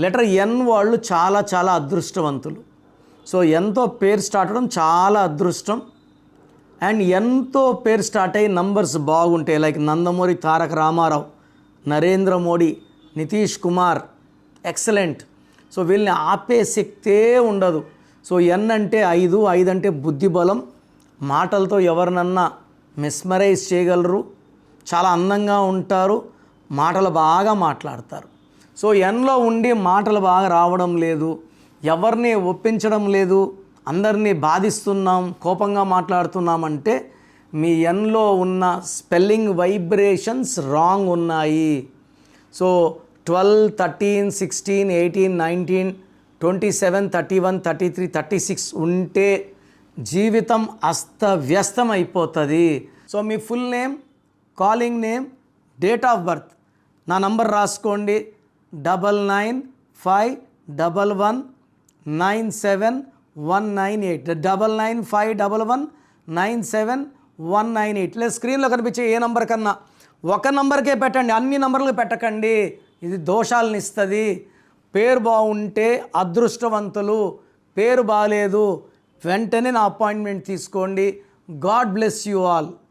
Letter N వాళ్ళు చాలా చాలా అదృష్టవంతులు. సో ఎన్తో పేరు స్టార్ట్ అవడం చాలా అదృష్టం. అండ్ ఎన్తో పేరు స్టార్ట్ అయ్యి నంబర్స్ బాగుంటాయి. Like Nandamuri Taraka Ramarao, Narendra Modi, Nitish Kumar, excellent. So వీళ్ళని ఆపే శక్తే ఉండదు. సో ఎన్ అంటే 5, 5 అంటే బుద్ధిబలం. మాటలతో ఎవరినన్నా మెస్మరైజ్ చేయగలరు, చాలా అందంగా ఉంటారు, మాటలు బాగా మాట్లాడతారు. సో ఎన్లో ఉండి మాటలు బాగా రావడం లేదు, ఎవరిని ఒప్పించడం లేదు, అందరినీ బాధిస్తున్నాం, కోపంగా మాట్లాడుతున్నామంటే మీ ఎన్లో ఉన్న స్పెల్లింగ్ వైబ్రేషన్స్ రాంగ్ ఉన్నాయి. సో 12, 13, 16, 18, 19, 27, 31, 33, 36 ఉంటే జీవితం అస్తవ్యస్తం అయిపోతుంది. So me full name, calling name, date of birth, నా నంబర్ రాసుకోండి 9951197198 9951197198. లేదా స్క్రీన్లో కనిపించే ఏ నంబర్ కన్నా ఒక నంబర్కే పెట్టండి, అన్ని నంబర్లు పెట్టకండి. ఇది దోషాలను ఇస్తుంది. పేరు బాగుంటే అదృష్టవంతులు, పేరు బాగాలేదు వెంటనే నా అపాయింట్మెంట్ తీసుకోండి. God bless you all.